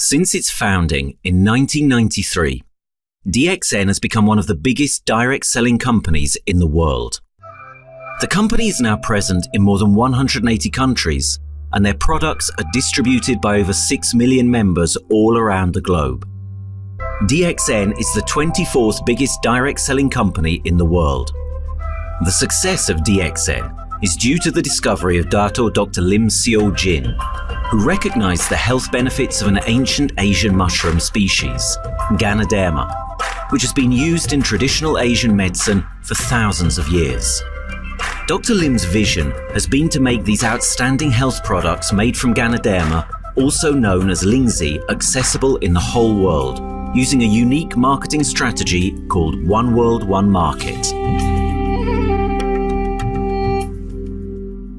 Since its founding in 1993, DXN has become one of the biggest direct selling companies in the world. The company is now present in more than 180 countries, and their products are distributed by over 6 million members all around the globe. DXN is the 24th biggest direct selling company in the world. The success of DXN is due to the discovery of Dr. Lim Seo Jin, who recognized the health benefits of an ancient Asian mushroom species, ganoderma, which has been used in traditional Asian medicine for thousands of years. Dr. Lim's vision has been to make these outstanding health products made from ganoderma, also known as Lingzi, accessible in the whole world, using a unique marketing strategy called One World, One Market.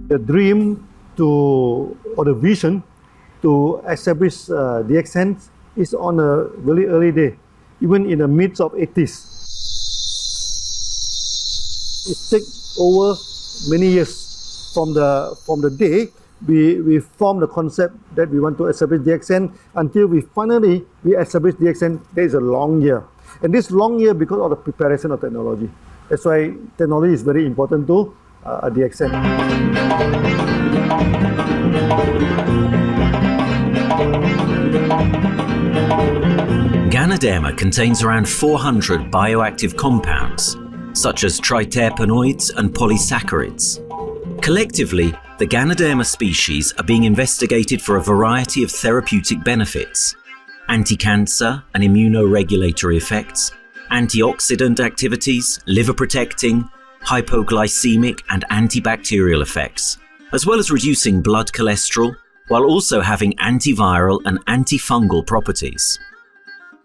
The dream or the vision to establish DXN is on a very early day, even in the midst of 80s. It takes over many years from the day we formed the concept that we want to establish DXN until we finally establish DXN. There is a long year, and this long year because of the preparation of technology. That's why technology is very important to DXN. Ganoderma contains around 400 bioactive compounds, such as triterpenoids and polysaccharids. Collectively, the Ganoderma species are being investigated for a variety of therapeutic benefits: anti-cancer and immunoregulatory effects, antioxidant activities, liver protecting, hypoglycemic and antibacterial effects, as well as reducing blood cholesterol, while also having antiviral and antifungal properties.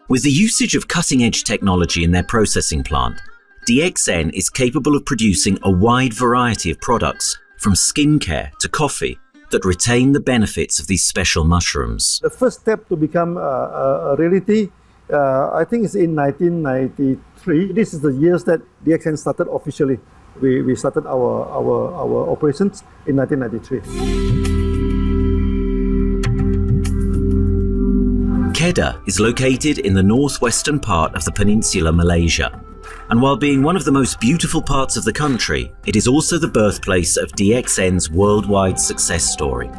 With the usage of cutting-edge technology in their processing plant, DXN is capable of producing a wide variety of products, from skincare to coffee, that retain the benefits of these special mushrooms. The first step to become a reality, I think it's in 1993. This is the years that DXN started officially. We started our operations in 1993. Kedah is located in the northwestern part of the peninsula Malaysia. And while being one of the most beautiful parts of the country, it is also the birthplace of DXN's worldwide success story.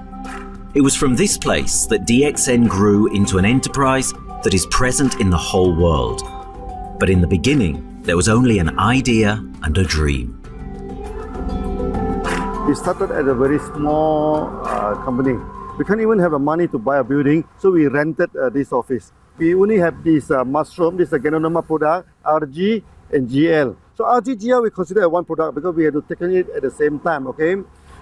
It was from this place that DXN grew into an enterprise that is present in the whole world. But in the beginning, there was only an idea and a dream. We started at a very small company. We can't even have the money to buy a building, so we rented this office. We only have this mushroom, this ganoderma product, RG and GL. So RG, GL we consider one product because we had to take it at the same time, okay?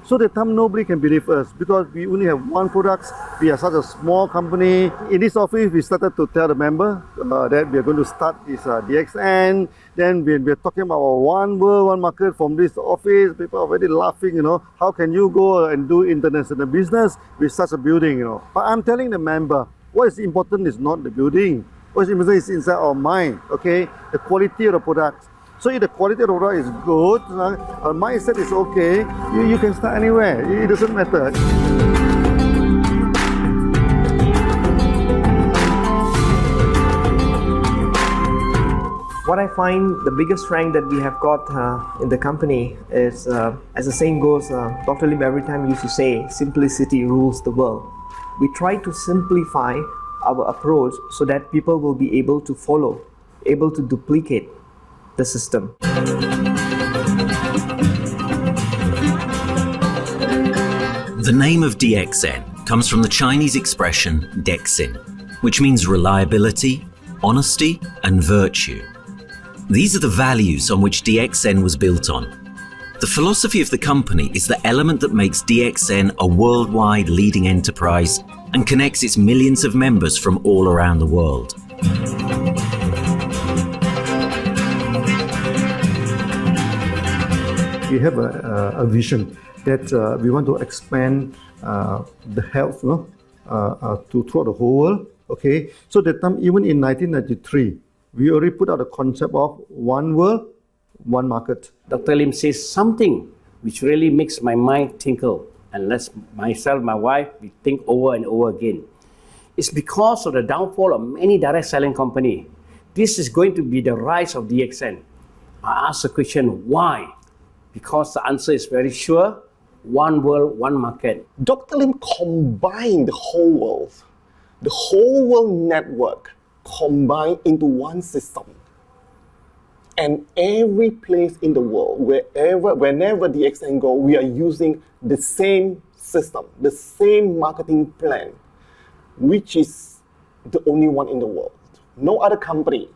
So the time nobody can believe us because we only have one product. We are such a small company. In this office, we started to tell the member that we are going to start this DXN. Then we are talking about one world, one market from this office. People are already laughing, you know. How can you go and do international business with such a building, you know? But I'm telling the member, what is important is not the building. What is important is inside our mind, okay? The quality of the product. So if the quality of the product is good, our mindset is okay, you can start anywhere. It doesn't matter. What I find the biggest strength that we have got in the company is, as the saying goes, Dr. Lim every time used to say, simplicity rules the world. We try to simplify our approach so that people will be able to follow, able to duplicate the system. The name of DXN comes from the Chinese expression Daxen, which means reliability, honesty, and virtue. These are the values on which DXN was built on. The philosophy of the company is the element that makes DXN a worldwide leading enterprise and connects its millions of members from all around the world. We have a vision that we want to expand the health to throughout the whole world. Okay, so that time, even in 1993, we already put out a concept of one world, one market. Dr. Lim says something which really makes my mind tinkle and lets myself, my wife, we think over and over again. It's because of the downfall of many direct selling companies. This is going to be the rise of DXN. I ask the question, why? Because the answer is very sure. One world, one market. Dr. Lim combined the whole world network combined into one system. And every place in the world, whenever DXN go, we are using the same system, the same marketing plan, which is the only one in the world. No other company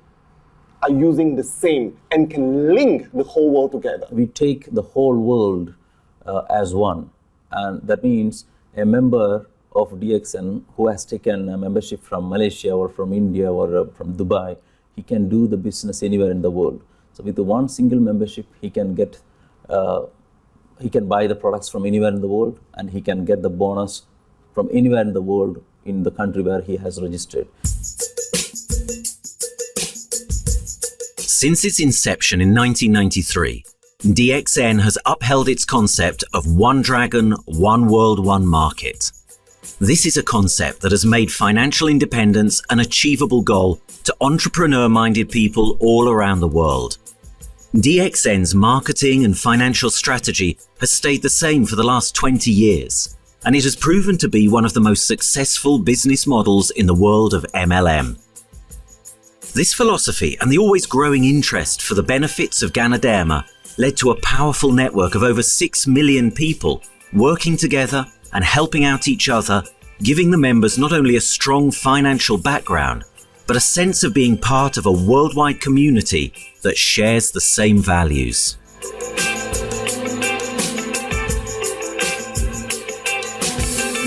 are using the same and can link the whole world together. We take the whole world as one, and that means a member of DXN who has taken a membership from Malaysia or from India or from Dubai, he can do the business anywhere in the world. So with the one single membership, he can get, he can buy the products from anywhere in the world, and he can get the bonus from anywhere in the world in the country where he has registered. Since its inception in 1993, DXN has upheld its concept of one dragon, one world, one market. This is a concept that has made financial independence an achievable goal to entrepreneur-minded people all around the world. DXN's marketing and financial strategy has stayed the same for the last 20 years, and it has proven to be one of the most successful business models in the world of MLM. This philosophy and the always growing interest for the benefits of ganoderma led to a powerful network of over 6 million people working together and helping out each other, giving the members not only a strong financial background, but a sense of being part of a worldwide community that shares the same values.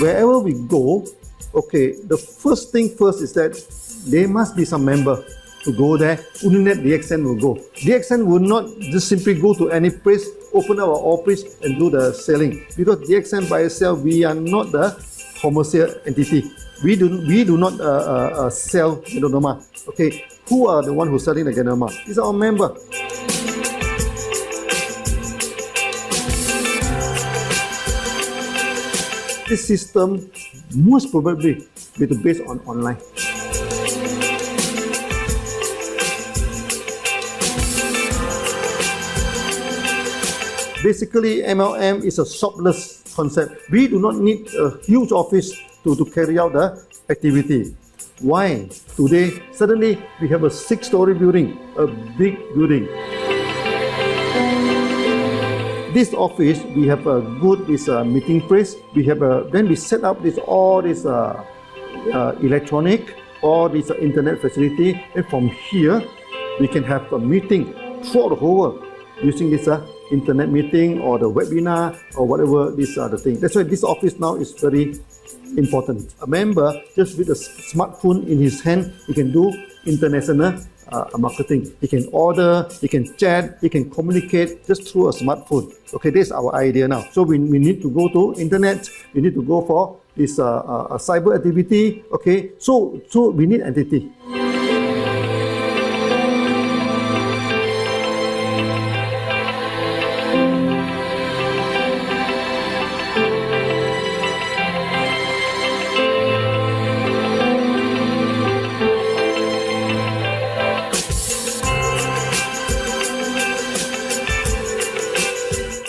Wherever we go, okay, the first thing first is that there must be some member to go there. Only that DXN will go. DXN will not just simply go to any place, open our office and do the selling. Because DXN by itself, we are not the commercial entity. We do not sell ganoderma. Okay, who are the one who's selling the ganoderma? It's our member. This system most probably will be based on online. Basically, MLM is a shopless concept. We do not need a huge office to carry out the activity. Why? Today, suddenly we have a 6-story building, a big building. This office, we have a good meeting place. We have then we set up all this electronic, all this internet facility, and from here we can have a meeting throughout the whole world using this internet meeting or the webinar or whatever these are the things. That's why this office now is very important. A member, just with a smartphone in his hand, he can do international marketing. He can order, he can chat, he can communicate just through a smartphone. Okay, that's our idea now. So we need to go to internet, we need to go for this cyber activity. Okay, so we need entity.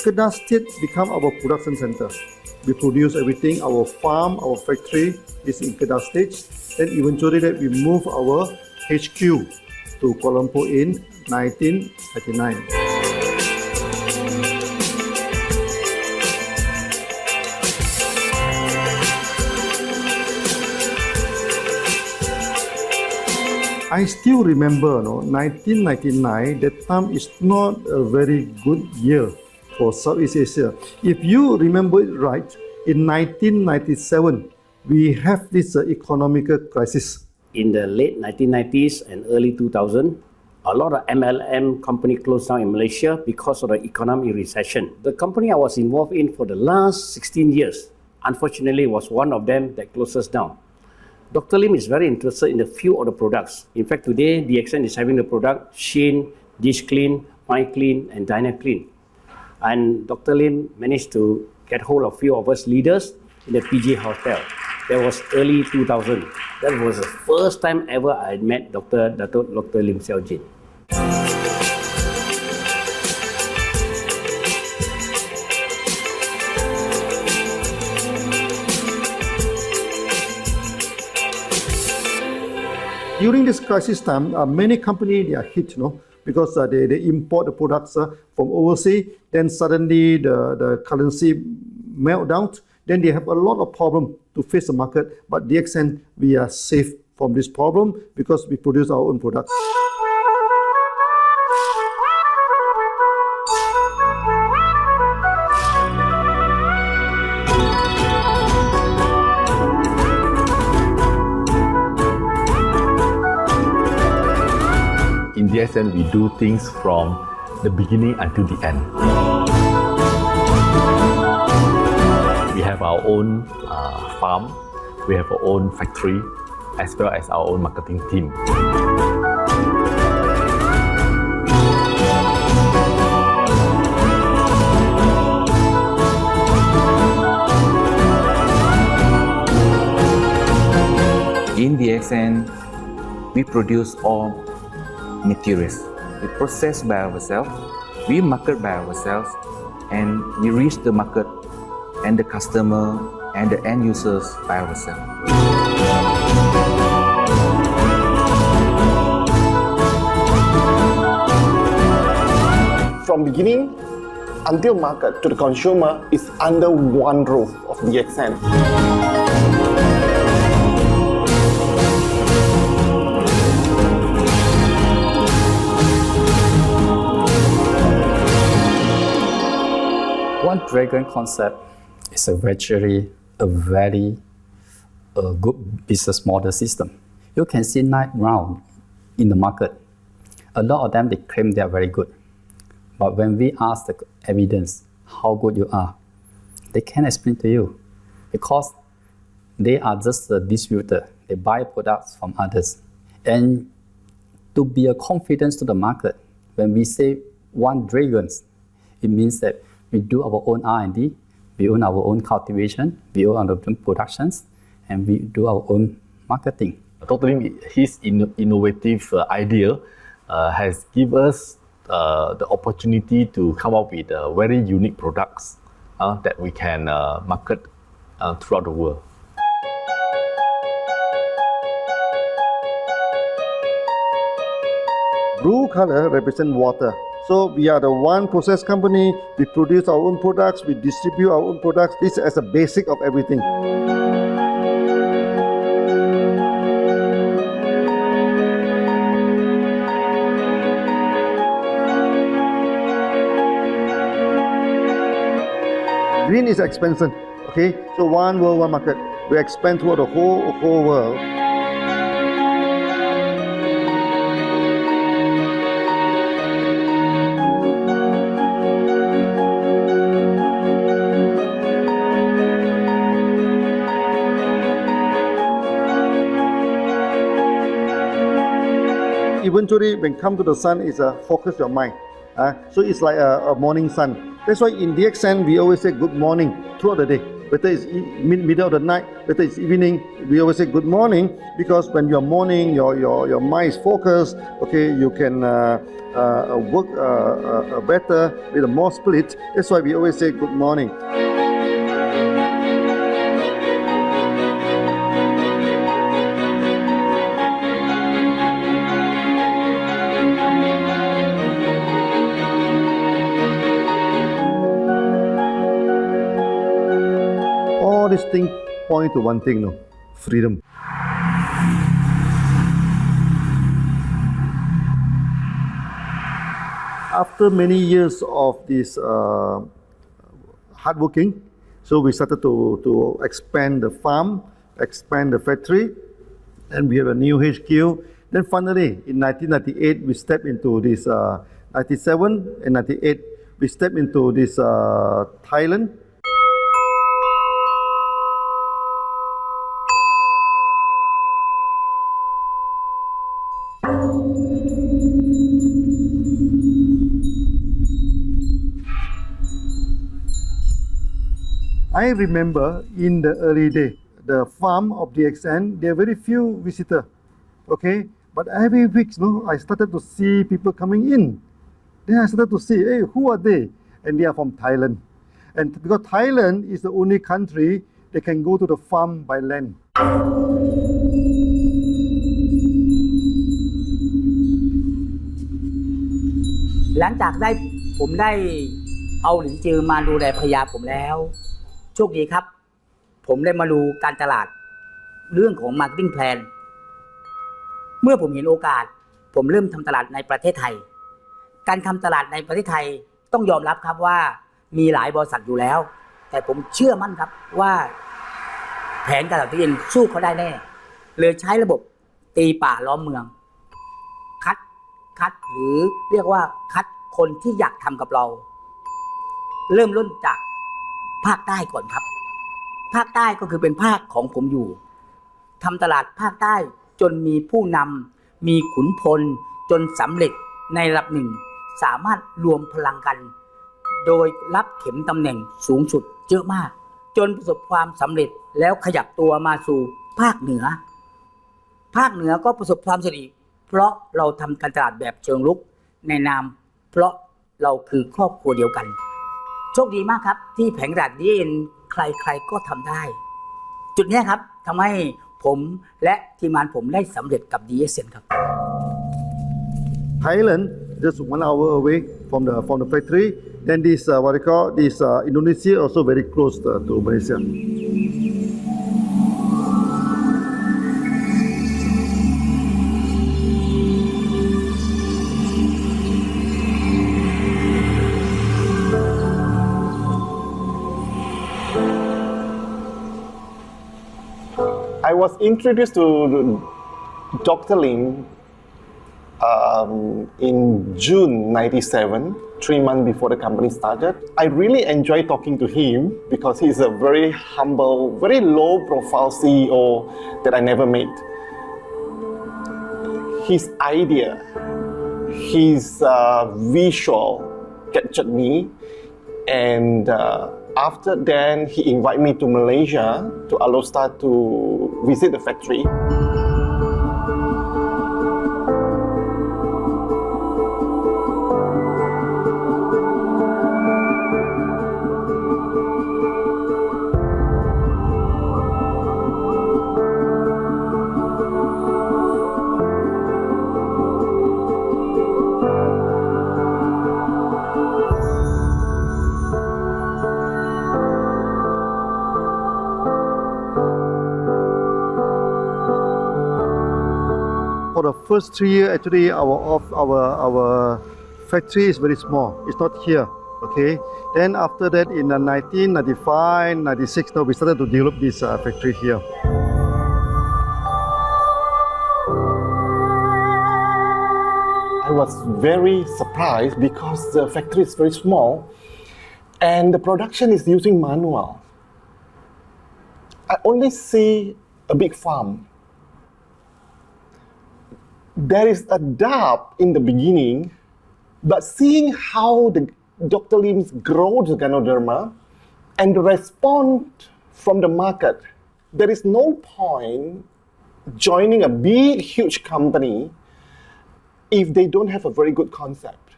Kedah State become our production center. We produce everything. Our farm, our factory is in Kedah State. Then eventually that we move our HQ to Kuala Lumpur in 1939. I still remember, 1999, that time is not a very good year for Southeast Asia. If you remember it right, in 1997, we have this economical crisis. In the late 1990s and early 2000, a lot of MLM company closed down in Malaysia because of the economic recession. The company I was involved in for the last 16 years, unfortunately, was one of them that closes down. Dr. Lim is very interested in a few of the products. In fact, today, DXN is having the product Sheen, Dish Clean, Fine Clean, and Diner Clean. And Dr. Lim managed to get hold of a few of us leaders in the PJ Hotel. That was early 2000. That was the first time ever I met Dr. Lim Xiao Jin. During this crisis time, many companies they are hit, because they import the products from overseas. Then suddenly the currency melt down. Then they have a lot of problem to face the market. But DXN, we are safe from this problem because we produce our own products. In DXN, we do things from the beginning until the end. We have our own farm, we have our own factory, as well as our own marketing team. In DXN, we produce all materials. We process by ourselves, we market by ourselves, and we reach the market and the customer and the end users by ourselves. From beginning until market to the consumer is under one roof of DXN. One dragon concept is actually a very good business model system. You can see right now in the market, a lot of them they claim they are very good. But when we ask the evidence how good you are, they can't explain to you because they are just a distributor. They buy products from others. And to be a confidence to the market, when we say one dragon, it means that we do our own R&D, we own our own cultivation, we own our own productions, and we do our own marketing. Totally, his innovative idea has given us the opportunity to come up with very unique products that we can market throughout the world. Blue color represents water. So we are the one process company, we produce our own products, we distribute our own products. This is as a basic of everything. Green is expansion, okay? So one world, one market. We expand throughout the whole world. Eventually, when come to the sun, is focus your mind. So it's like a morning sun. That's why in DXN, we always say good morning throughout the day. Whether it's middle of the night, whether it's evening, we always say good morning because when you're morning, your mind is focused. Okay, you can work better with a more split. That's why we always say good morning. All these things point to one thing, freedom. After many years of this hard working, so we started to expand the farm, expand the factory, and we have a new HQ. Then finally, in 1998, we stepped into this, 97 and 98, we stepped into this Thailand. I remember in the early day, the farm of DXN, there are very few visitors. Okay, but every week, I started to see people coming in. Then I started to see, hey, who are they? And they are from Thailand. And because Thailand is the only country they can go to the farm by land. หลังจากผมได้เอาหลินจือมาดูแลภรรยาผมแล้วโชคดีครับผมได้มาดูการตลาดเรื่องของ Marketing Plan เมื่อผมเห็นโอกาสผมเริ่มทำตลาดในประเทศไทยการทำตลาดในประเทศไทยต้องยอมรับครับว่ามีหลายบริษัทอยู่แล้วแต่ผมเชื่อมั่นครับว่าแผนการตลาดที่ดินสู้เขาได้แน่เลยใช้ระบบตีป่าล้อมเมืองคัดหรือเรียกว่าคัดคนที่อยากทำกับเราเริ่มต้นจากภาคใต้ก่อนครับภาคใต้ก็คือเป็นภาคของผมอยู่ทำตลาดภาคใต้จนมีผู้นำมีขุนพลจนสำเร็จในระดับหนึ่งสามารถรวมพลังกันโดยรับเข็มตำแหน่งสูงสุดเยอะมากจนประสบความสำเร็จแล้วขยับตัวมาสู่ภาคเหนือก็ประสบความสำเร็จเพราะเราทำการตลาดแบบเชิงรุกในนามเพราะเราคือครอบครัวเดียวกันโชคดีมากครับที่แผงตลาดนี้เองใครๆก็ทำได้จุดนี้ครับทำให้ผมและทีมงานผมได้สำเร็จกับ DXN ครับ Thailand just 1 hour away from the factory. Then this what they call this Indonesia also very close to Malaysia. I was introduced to Dr. Lim in June 97, 3 months before the company started. I really enjoy talking to him because he's a very humble, very low-profile CEO that I never met. His idea, his visual captured me, and after then, he invited me to Malaysia to allow start to visit the factory. For the first 3 years, actually, our factory is very small. It's not here, okay? Then after that, in 1995, 96, now we started to develop this factory here. I was very surprised because the factory is very small and the production is using manual. I only see a big farm. There is a doubt in the beginning, but seeing how Dr. Lim's grow the ganoderma and the response from the market, there is no point joining a big, huge company if they don't have a very good concept.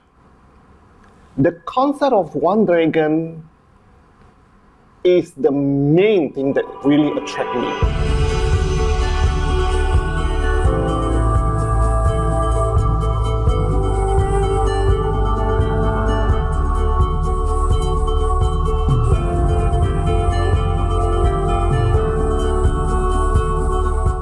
The concept of One Dragon is the main thing that really attracted me.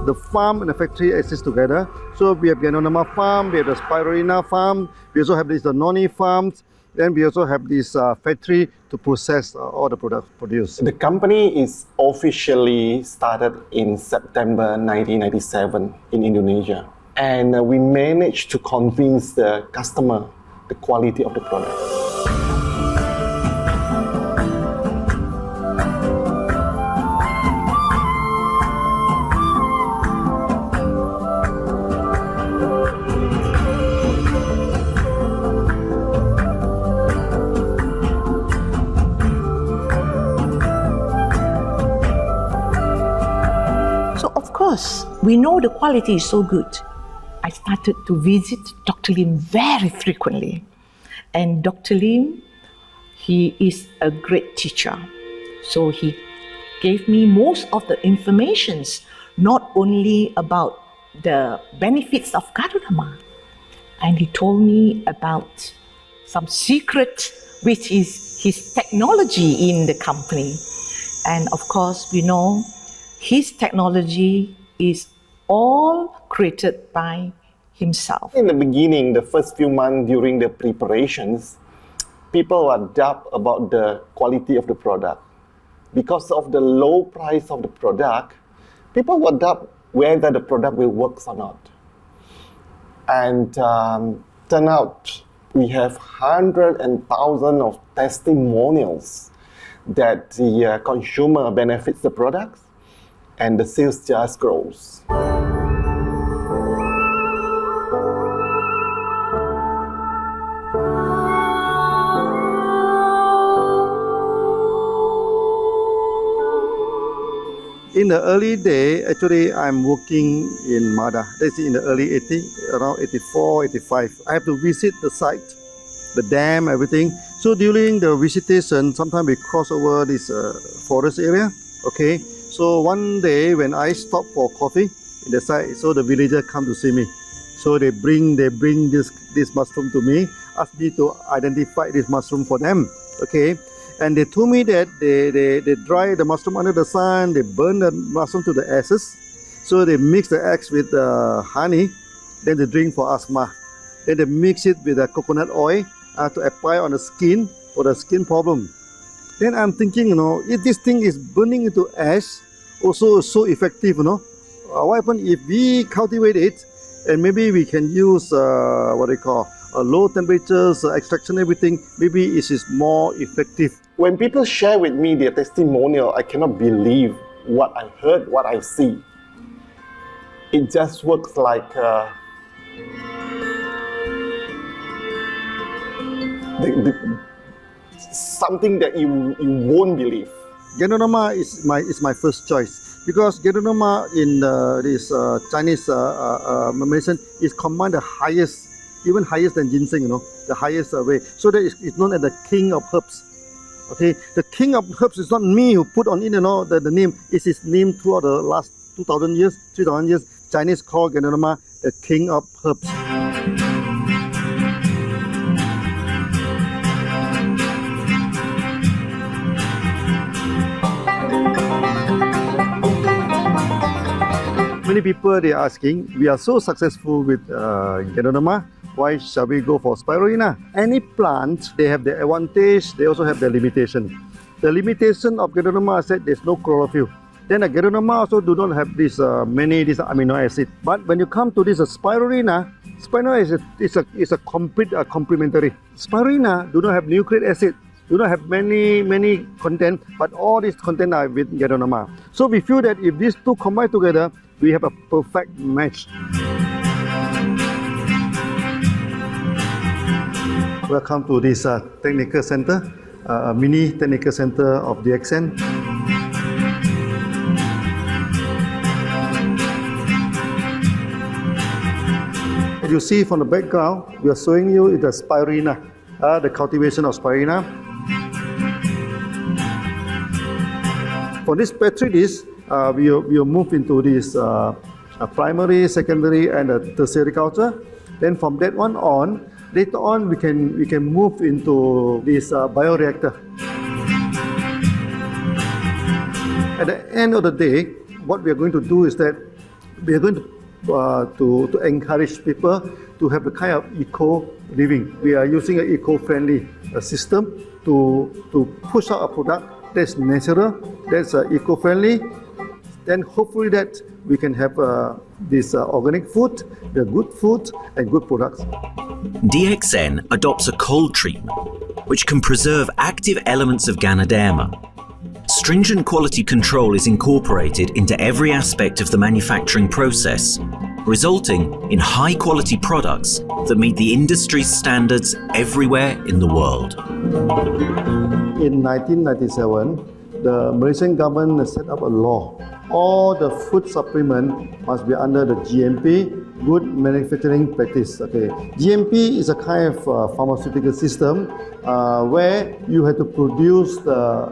The farm and the factory exist together. So we have ganoderma farm, we have the spirulina farm, we also have these noni farms, then we also have this factory to process all the products produced. The company is officially started in September 1997 in Indonesia. And we managed to convince the customer the quality of the product. we know the quality is so good. I started to visit Dr. Lim very frequently. And Dr. Lim, he is a great teacher. So he gave me most of the informations, not only about the benefits of ganoderma, and he told me about some secret, which is his technology in the company. And of course, we know his technology is all created by himself. In the beginning, the first few months during the preparations, people were doubt about the quality of the product. Because of the low price of the product, people were doubt whether the product will work or not. And turn out we have hundreds and thousands of testimonials that the consumer benefits the products and the sales just grows. In the early day, actually, I'm working in Mada. That's in the early 80s, around 84, 85. I have to visit the site, the dam, everything. So during the visitation, sometimes we cross over this forest area. Okay. So one day when I stop for coffee in the site, so the villager come to see me. So they bring this mushroom to me, ask me to identify this mushroom for them. Okay. And they told me that they dry the mushroom under the sun, they burn the mushroom to the ashes. So they mix the eggs with honey, then they drink for asthma. Then they mix it with coconut oil to apply on the skin for the skin problem. Then I'm thinking, if this thing is burning into ash, also so effective, what happens if we cultivate it and maybe we can use low temperatures, extraction, everything, maybe it is more effective. When people share with me their testimonial, I cannot believe what I heard, what I see. It just works like something that you won't believe. Ganoderma is my first choice because ganoderma in this Chinese medicine is combined the highest, even higher than ginseng, the highest way. So that it's known as the king of herbs. Okay, the king of herbs is not me who put on it, the name. It is named throughout the last 2,000 years, 3,000 years. Chinese call ganoderma the king of herbs. Many people they are asking, we are so successful with ganoderma, why shall we go for spirulina? Any plant, they have the advantage, they also have the limitation. The limitation of ganoderma is that there's no chlorophyll. Then the ganoderma also do not have this many amino acid. But when you come to this spirulina is a complete complementary. Spirulina do not have nucleic acid, do not have many content, but all these content are with ganoderma. So we feel that if these two combine together, we have a perfect match. Welcome to this technical center, mini technical center of DXN. As you see from the background, we are showing you the spirulina, the cultivation of spirulina. For this petri dish, we will move into this primary, secondary, and tertiary culture. Then from that one on, later on we can move into this bioreactor. At the end of the day, what we are going to do is that we are going to encourage people to have a kind of eco living. We are using an eco-friendly system to push out a product that's natural, that's eco-friendly. Then hopefully that we can have this organic food, the good food and good products. DXN adopts a cold treatment, which can preserve active elements of ganoderma. Stringent quality control is incorporated into every aspect of the manufacturing process, resulting in high-quality products that meet the industry's standards everywhere in the world. In 1997, the Malaysian government set up a law all the food supplement must be under the GMP, Good Manufacturing Practice. Okay, GMP is a kind of pharmaceutical system where you have to produce the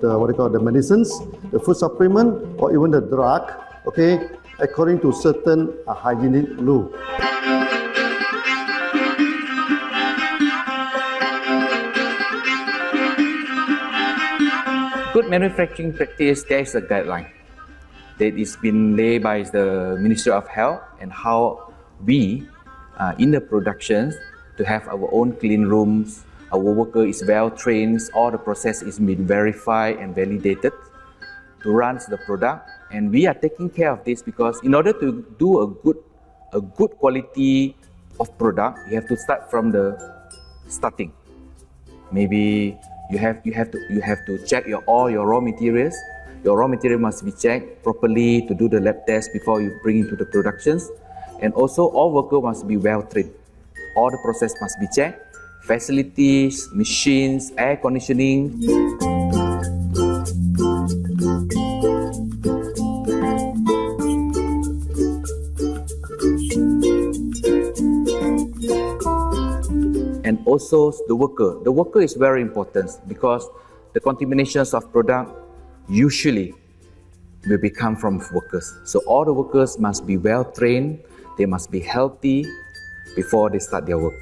what they call the medicines, the food supplement, or even the drug. Okay, according to certain hygienic law. Good manufacturing practice, there is a guideline that is been laid by the Ministry of Health, and how we in the productions to have our own clean rooms, our worker is well trained, all the process is been verified and validated to run the product, and we are taking care of this because in order to do a good quality of product, you have to start from the starting. Maybe you have to check all your raw materials. Your raw material must be checked properly to do the lab test before you bring into the productions. And also all workers must be well trained. All the process must be checked. Facilities, machines, air conditioning. And also the worker. The worker is very important because the contaminations of product usually will become from workers. So all the workers must be well trained, they must be healthy before they start their work.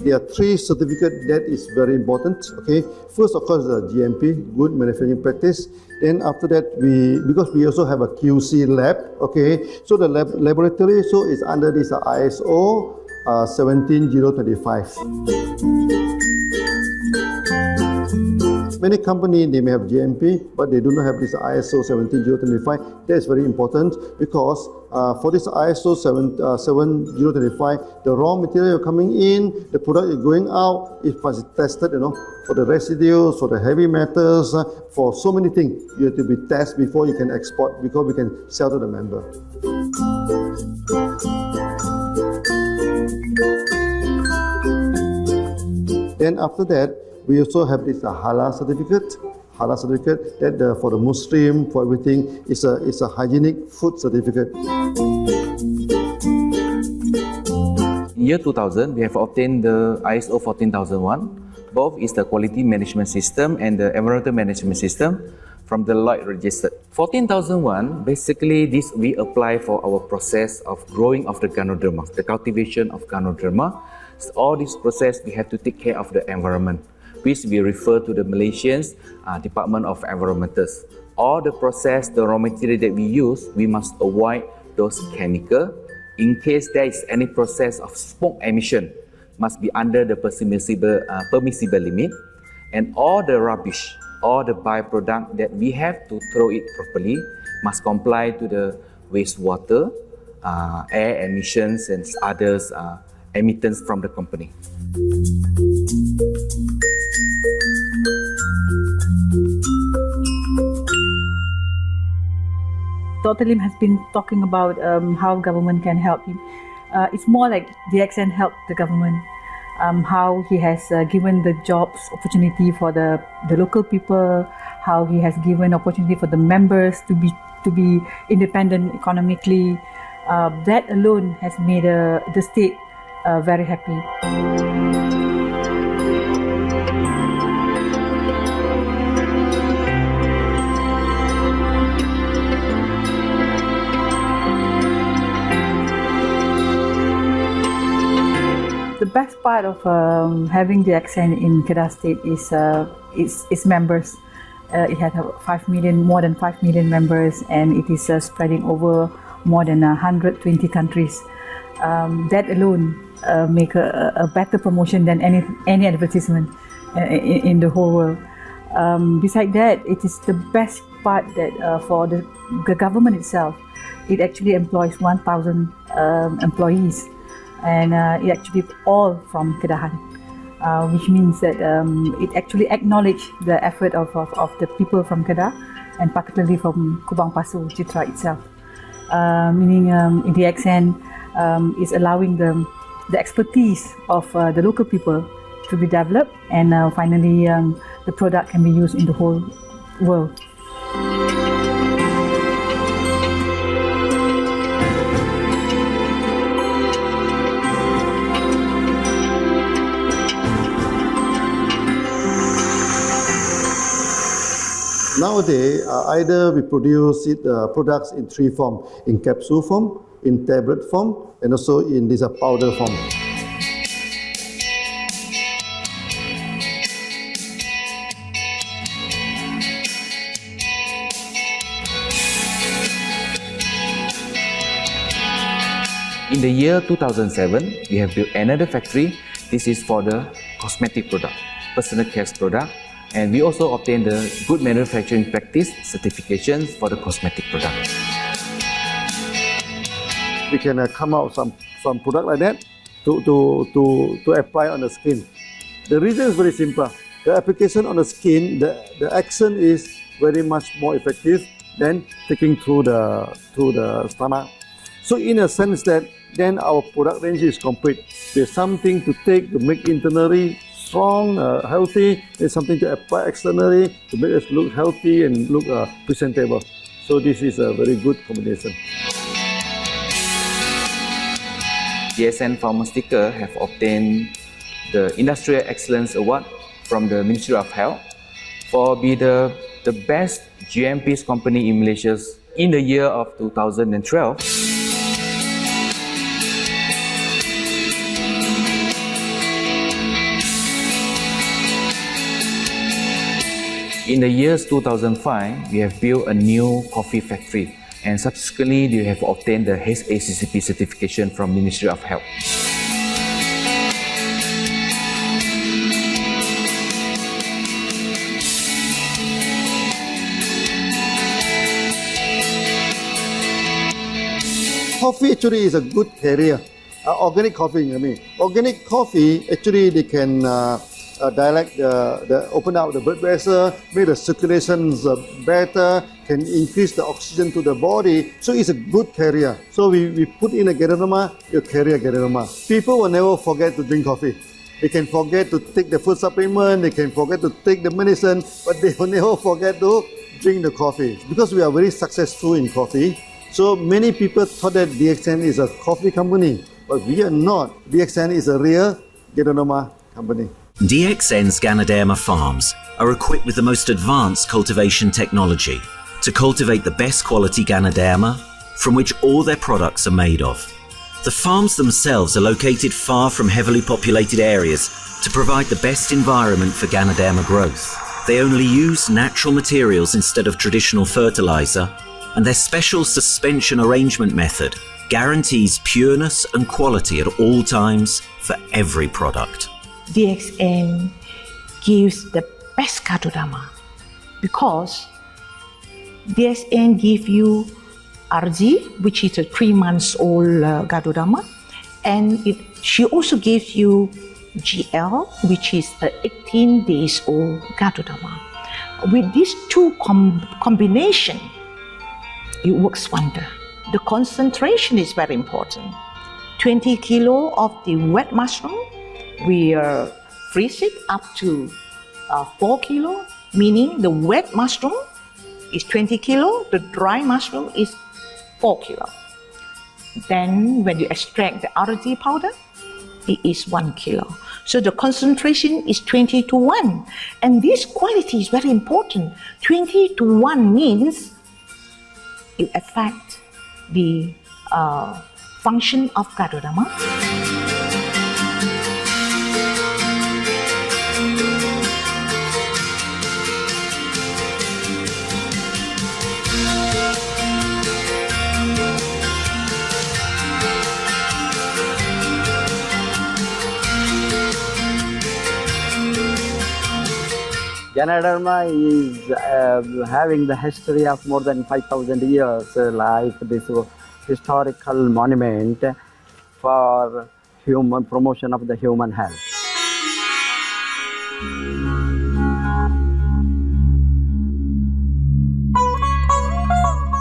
There are three certificates that is very important. Okay, first of course the GMP, Good Manufacturing Practice. Then after that because we also have a QC lab. Okay, so the laboratory is under this ISO 17025. Many companies, they may have GMP, but they do not have this ISO 17025. That is very important because for this ISO 7025, the raw material coming in, the product is going out, it must be tested, for the residues, for the heavy metals, for so many things. You have to be tested before you can export, because we can sell to the member. Then after that, we also have this halal certificate. Halal certificate that for the Muslim, for everything, is a hygienic food certificate. In year 2000, we have obtained the ISO 14001. Both is the quality management system and the environmental management system from the Lloyd registered. 14001, basically this we apply for our process of growing of the ganoderma, the cultivation of ganoderma. So all this process, we have to take care of the environment, which we refer to the Malaysians Department of Environmentals. All the process, the raw material that we use, we must avoid those chemicals. In case there is any process of smoke emission, must be under the permissible limit. And all the rubbish, all the byproduct that we have to throw it properly, must comply to the wastewater, air emissions and others emittance from the company. Dr. Lim has been talking about how government can help him. It's more like DXN helped the government, how he has given the jobs opportunity for the local people, how he has given opportunity for the members to be independent economically. That alone has made the state very happy. The best part of having the DXN in Kedah State is its members. It has more than 5 million members, and it is spreading over more than 120 countries. That alone make a better promotion than any advertisement in the whole world. Besides that, it is the best part that for the government itself, it actually employs 1,000 employees, and it actually all from Kedahan, which means that it actually acknowledges the effort of the people from Kedah, and particularly from Kubang Pasu, Citra itself. Meaning DXN is allowing the expertise of the local people to to be developed, and finally the product can be used in the whole world. Nowadays, either we produce products in three forms: in capsule form, in tablet form, and also in this powder form. In the year 2007, we have built another factory. This is for the cosmetic product, personal care product, and we also obtained the Good Manufacturing Practice certifications for the cosmetic product. We can come out some product like that to apply on the skin. The reason is very simple. The application on the skin, the action is very much more effective than taking through the stomach. So in a sense that then our product range is complete. There's something to take to make internally strong, healthy. There's something to apply externally to make us look healthy and look presentable. So this is a very good combination. DXN Pharmaceutical have obtained the Industrial Excellence Award from the Ministry of Health for being the best GMP company in Malaysia in the year of 2012. In the years 2005, we have built a new coffee factory, and subsequently we have obtained the HACCP certification from Ministry of Health. Coffee actually is a good carrier. Organic coffee, I mean. Organic coffee, actually they can dilate open up the blood vessel, make the circulations better, can increase the oxygen to the body. So it's a good carrier. So we put in a ganoderma, you carry a ganoderma. People will never forget to drink coffee. They can forget to take the food supplement, they can forget to take the medicine, but they will never forget to drink the coffee. Because we are very successful in coffee, so many people thought that DXN is a coffee company, but we are not. DXN is a real ganoderma company. DXN's Ganoderma farms are equipped with the most advanced cultivation technology to cultivate the best quality Ganoderma from which all their products are made of. The farms themselves are located far from heavily populated areas to provide the best environment for Ganoderma growth. They only use natural materials instead of traditional fertilizer, and their special suspension arrangement method guarantees pureness and quality at all times for every product. DXN gives the best Ganoderma because DXN gives you RG, which is a 3 months old Ganoderma, and she also gives you GL, which is a 18 days old Ganoderma. With these two combination, it works wonder. The concentration is very important. 20 kilo of the wet mushroom, we freeze it up to 4 kilo, meaning the wet mushroom is 20 kilo, the dry mushroom is 4 kilo. Then when you extract the RD powder, it is 1 kilo. So the concentration is 20:1. And this quality is very important. 20:1 means it affects the function of Ganoderma. Ganoderma is having the history of more than 5,000 years, like this historical monument for human promotion of the human health.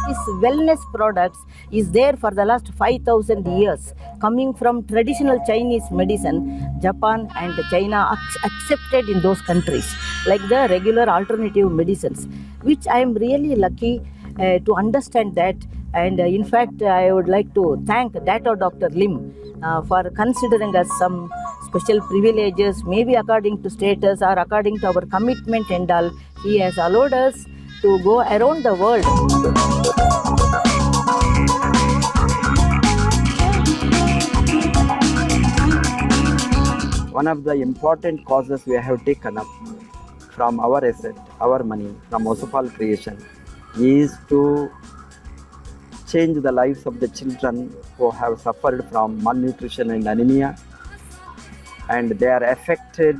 These wellness products is there for the last 5,000 years, coming from traditional Chinese medicine. Japan and China accepted in those countries, like the regular alternative medicines, which I am really lucky to understand that. And in fact, I would like to thank Dr. Lim for considering us some special privileges, maybe according to status or according to our commitment and all. He has allowed us to go around the world. One of the important causes we have taken up from our asset, our money, from Osopal creation, is to change the lives of the children who have suffered from malnutrition and anemia, and they are affected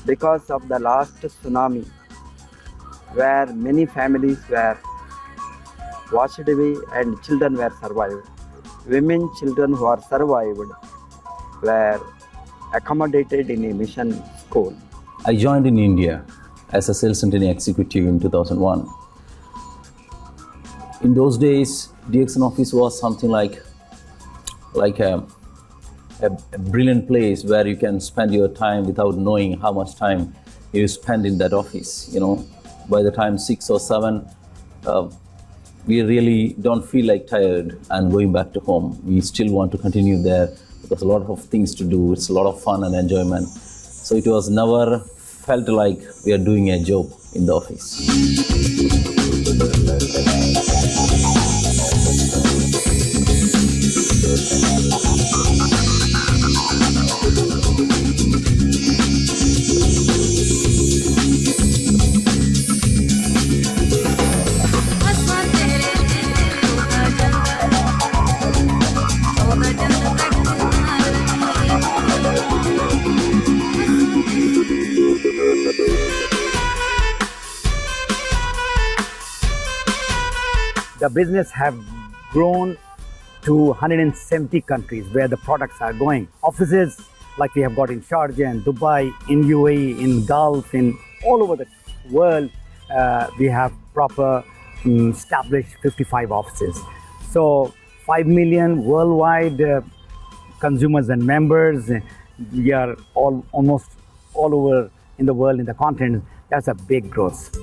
because of the last tsunami, where many families were washed away and children were survived. Women, children who are survived were accommodated in a mission school. I joined in India as a sales and training executive in 2001. In those days, DXN office was something like a brilliant place where you can spend your time without knowing how much time you spend in that office. You know, by the time 6 or 7, we really don't feel like tired and going back to home. We still want to continue there because a lot of things to do. It's a lot of fun and enjoyment. So it was never felt like we are doing a job in the office. The business have grown to 170 countries where the products are going. Offices like we have got in Sharjah and Dubai, in UAE, in Gulf, in all over the world, we have proper established 55 offices. So 5 million worldwide consumers and members. We are almost all over in the world, in the continent. That's a big growth.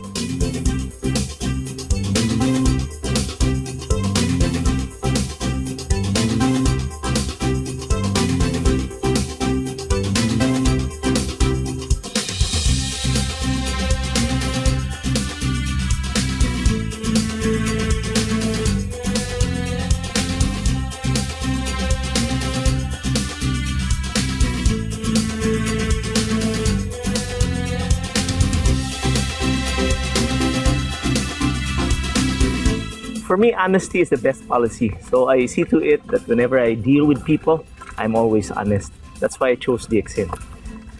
For me, honesty is the best policy. So I see to it that whenever I deal with people, I'm always honest. That's why I chose DXN.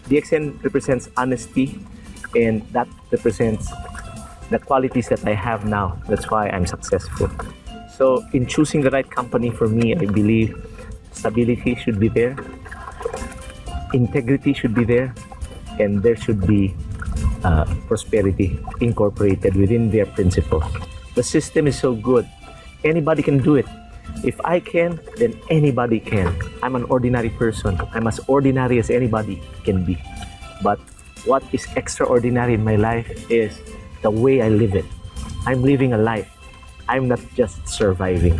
DXN represents honesty, and that represents the qualities that I have now. That's why I'm successful. So in choosing the right company for me, I believe stability should be there, integrity should be there, and there should be prosperity incorporated within their principles. The system is so good. Anybody can do it. If I can, then anybody can. I'm an ordinary person. I'm as ordinary as anybody can be. But what is extraordinary in my life is the way I live it. I'm living a life. I'm not just surviving.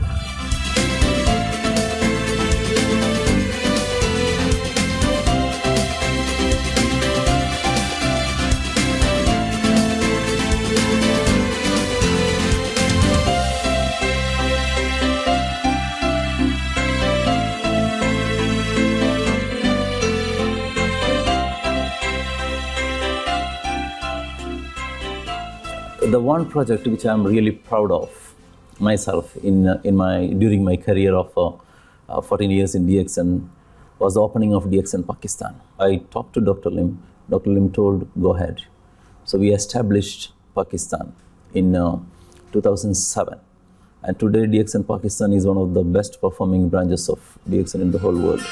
The one project which I'm really proud of myself during my career of 14 years in DXN was the opening of DXN Pakistan. I talked to Dr. Lim. Dr. Lim told, go ahead. So we established Pakistan in 2007. And today DXN Pakistan is one of the best performing branches of DXN in the whole world.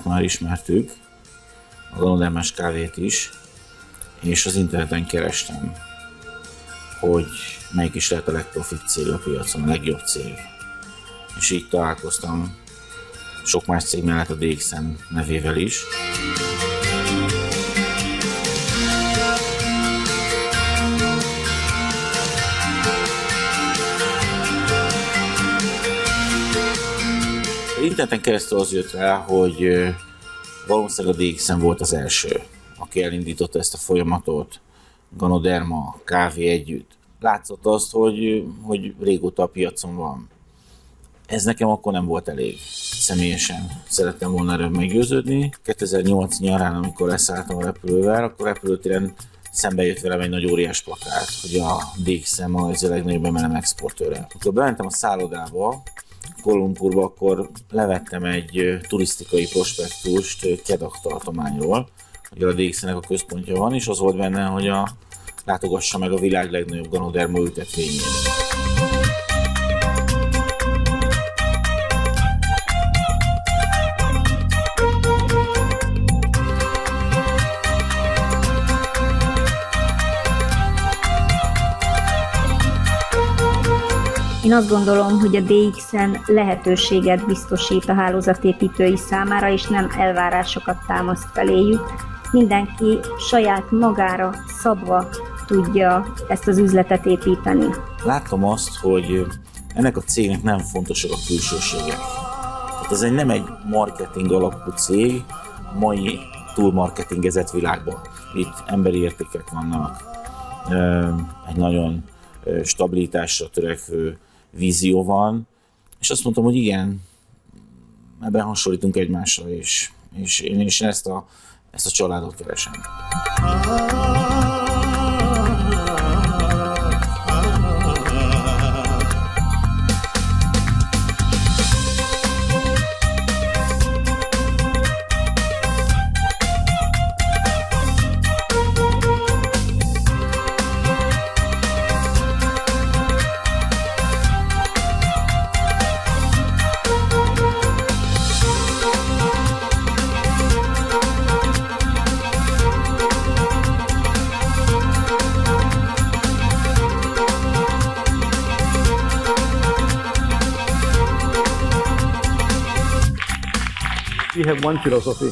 ganodermát már ismertük, a ganodermás kávét is, és az interneten kerestem, hogy melyik is lehet a legprofit cég a piacon, a legjobb cég. És így találkoztam sok más cég mellett a DXN nevével is. Interneten keresztül az jött rá, hogy valószínűleg a DXN volt az első, aki elindította ezt a folyamatot, ganoderma, kávé együtt. Látszott azt, hogy régóta a piacon van. Ez nekem akkor nem volt elég. Személyesen szerettem volna erről meggyőződni. 2008 nyarán, amikor leszálltam a repülővel, akkor repülőtéren szembe jött velem egy nagy óriás plakát, hogy a DXN ma ez a legnagyobb MLM exportőre. Amikor bementem a szállodába, Kuala Lumpurba, akkor levettem egy turisztikai prospektust Kedah tartományról, hogy a DXN-nek a központja van, és az volt benne, hogy látogassa meg a világ legnagyobb ganoderma ültetvényét. Én azt gondolom, hogy a DXN lehetőséget biztosít a hálózatépítői számára, és nem elvárásokat támaszt feléjük. Mindenki saját magára szabva tudja ezt az üzletet építeni. Láttam azt, hogy ennek a cégnek nem fontosak a külsőségek. Tehát ez nem egy marketing alapú cég a mai túlmarketingezett világban. Itt emberi értékek vannak, egy nagyon stabilitásra törekvő vízió van, és azt mondtam, hogy igen, ebben hasonlítunk egymásra, és én is ezt a családot keresem. We have one philosophy.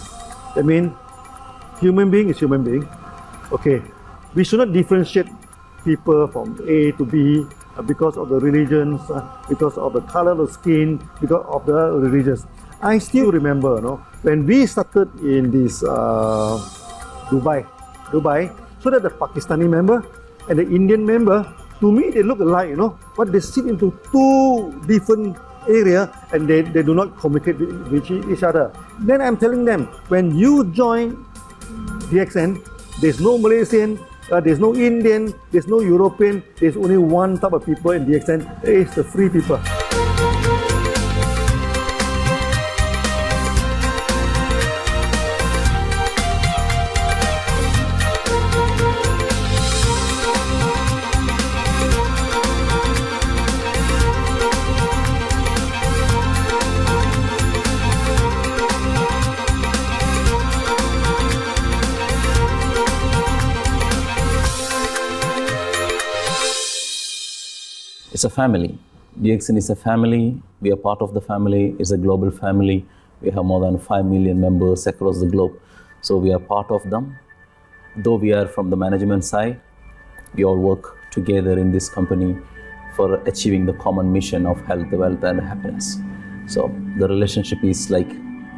I mean, human being is human being. Okay, we should not differentiate people from A to B because of the religions, because of the color of the skin, because of the religions. I still remember, when we started in this Dubai, so that the Pakistani member and the Indian member, to me they look alike, but they sit into two different area and they do not communicate with each other. Then I'm telling them, when you join DXN, there's no Malaysian, there's no Indian, there's no European, there's only one type of people in DXN, it's the free people. It's a family. DXN is a family. We are part of the family. It's a global family. We have more than 5 million members across the globe. So we are part of them. Though we are from the management side, we all work together in this company for achieving the common mission of health, wealth, and happiness. So the relationship is like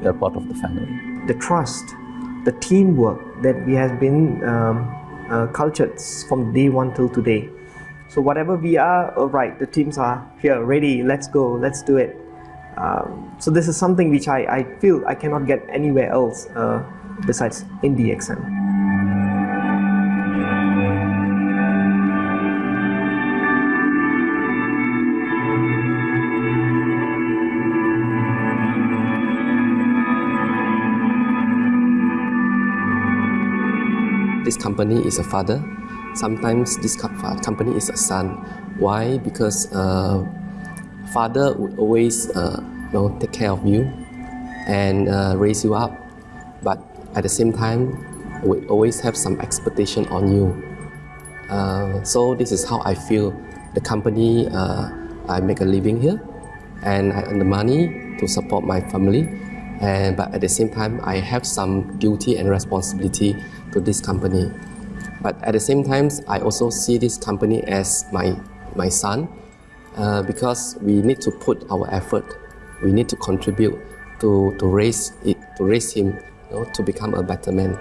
we are part of the family. The trust, the teamwork that we have been cultured from day one till today. So whatever we are, all right, the teams are here, ready, let's go, let's do it. So this is something which I feel I cannot get anywhere else besides in DXN. This company is a father. Sometimes this company is a son. Why? Because father would always take care of you and raise you up but at the same time, we always have some expectation on you. So this is how I feel. The company, I make a living here, and I earn the money to support my family. But at the same time, I have some duty and responsibility to this company. But at the same time, I also see this company as my son, because we need to put our effort. We need to contribute to raise him, to become a better man.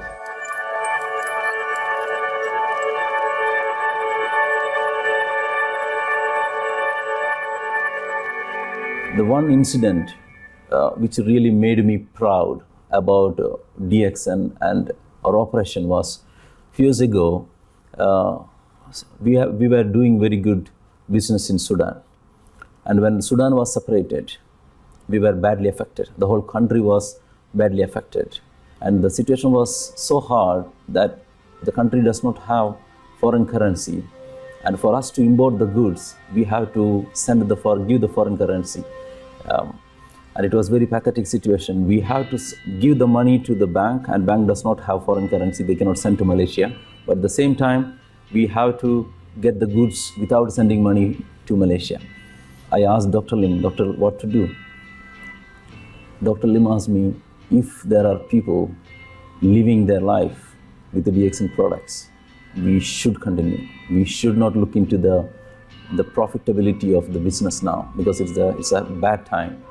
The one incident which really made me proud about DXN and our operation was a few years ago. We were doing very good business in Sudan, and when Sudan was separated, we were badly affected. The whole country was badly affected, and the situation was so hard that the country does not have foreign currency, and for us to import the goods, we have to give the foreign currency. And it was very pathetic situation. We have to give the money to the bank, and bank does not have foreign currency. They cannot send to Malaysia. But at the same time, we have to get the goods without sending money to Malaysia. I asked Dr. Lim, doctor, what to do? Dr. Lim asked me, if there are people living their life with the DXN products, we should continue. We should not look into the profitability of the business now, because it's a bad time.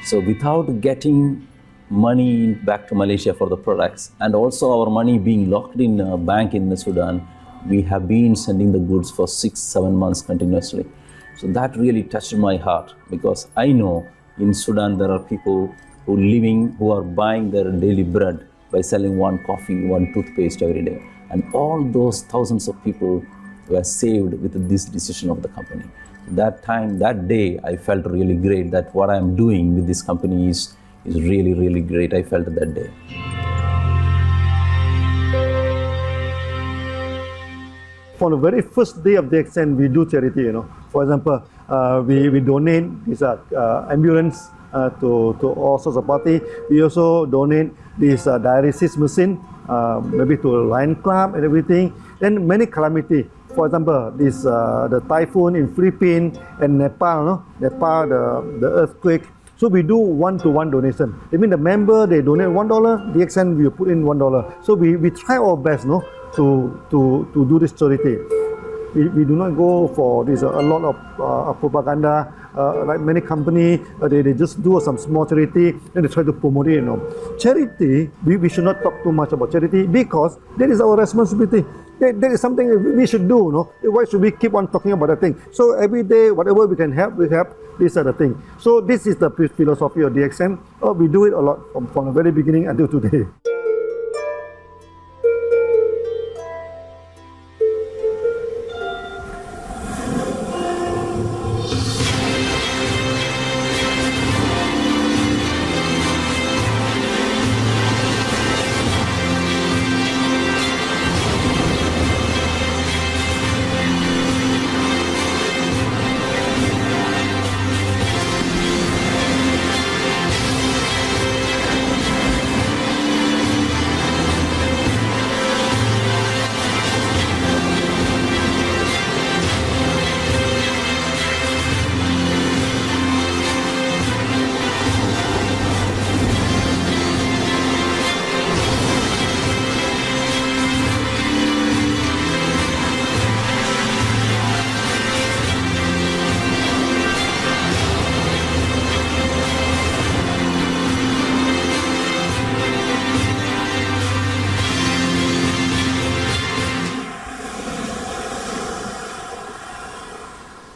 So without getting money back to Malaysia for the products, and also our money being locked in a bank in Sudan, we have been sending the goods for 6-7 months continuously. So that really touched my heart, because I know in Sudan there are people who are buying their daily bread by selling one coffee, one toothpaste every day. And all those thousands of people were saved with this decision of the company. That day, I felt really great that what I'm doing with this company is really, really great. I felt that day. For the very first day of DXN, we do charity. For example, we donate this ambulance to all sorts of party. We also donate this dialysis machine, maybe to Lion Club and everything. Then many calamity. For example, the typhoon in Philippines and Nepal, the earthquake. So we do one-to-one donation. I mean, the member, they donate $1, DXN will put in $1. So we try our best, to do this charity. We do not go for this a lot of propaganda. Like many companies, they just do some small charity, then they try to promote it. Charity, we should not talk too much about charity, because that is our responsibility. That is something we should do. Why should we keep on talking about that thing? So every day, whatever we can help, we help. These are the things. So this is the philosophy of DXN. We do it a lot from the very beginning until today.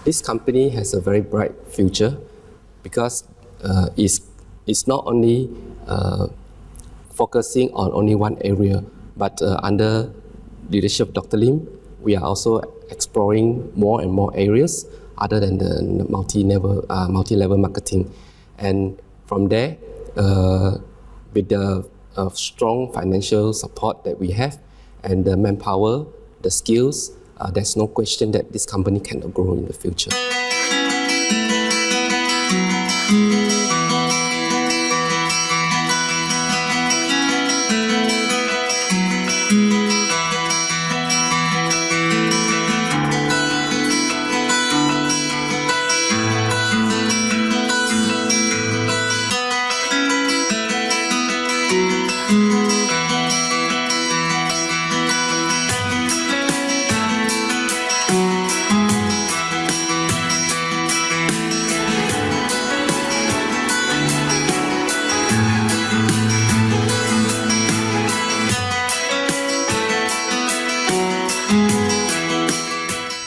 This company has a very bright future, because it's not only focusing on only one area, but under leadership of Dr. Lim, we are also exploring more and more areas other than the multi-level marketing. And from there, with the strong financial support that we have and the manpower, the skills, there's no question that this company cannot grow in the future.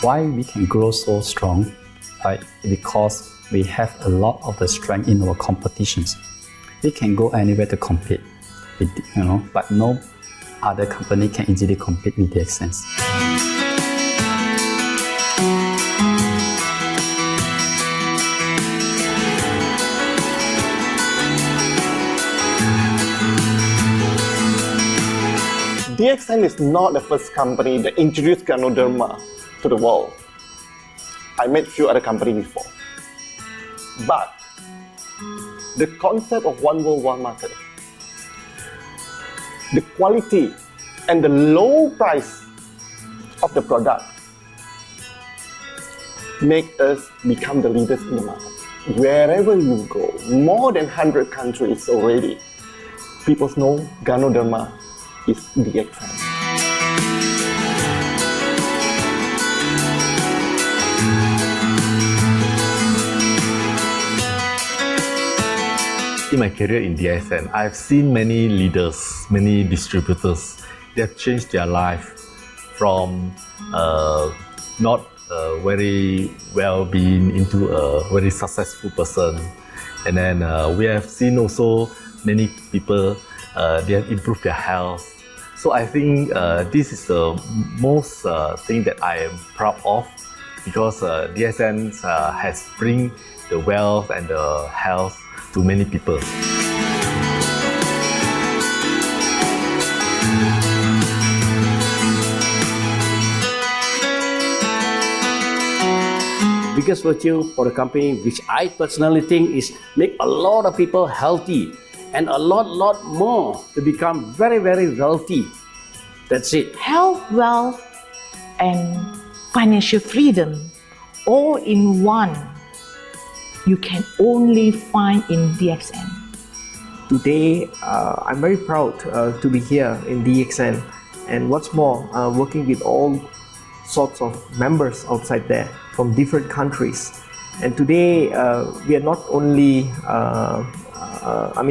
Why we can grow so strong? Because we have a lot of the strength in our competitions. We can go anywhere to compete, but no other company can easily compete with DXN. DXN is not the first company that introduced ganoderma to the world. I met a few other companies before. But the concept of one world, one market, the quality and the low price of the product make us become the leaders in the market. Wherever you go, more than 100 countries already, people know ganoderma is DXN. In my career in DXN, I've seen many leaders, many distributors. They have changed their life from not very well-being into a very successful person. And then we have seen also many people, they have improved their health. So I think this is the most thing that I am proud of, because DXN has bring the wealth and the health to many people. Biggest virtue for the company, which I personally think is make a lot of people healthy and a lot more to become very wealthy. That's it. Health, wealth, and financial freedom all in one. You can only find in DXN. Today, I'm very proud to be here in DXN, and what's more, working with all sorts of members outside there from different countries. And today, we are not only,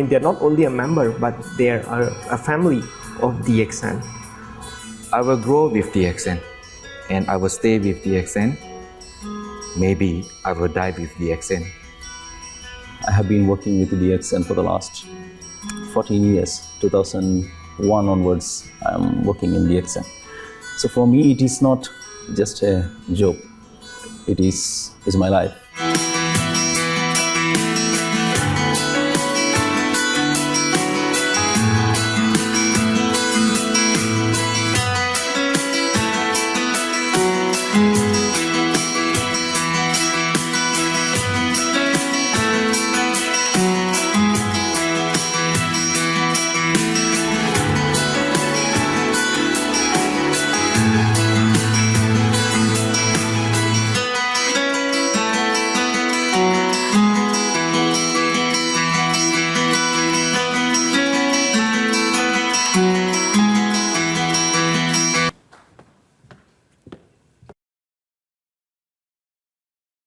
they're not only a member, but they are a family of DXN. I will grow with DXN, and I will stay with DXN. Maybe I will die with DXN. I have been working with DXN for the last 14 years. 2001 onwards, I am working in DXN. So for me, it is not just a job. It is my life.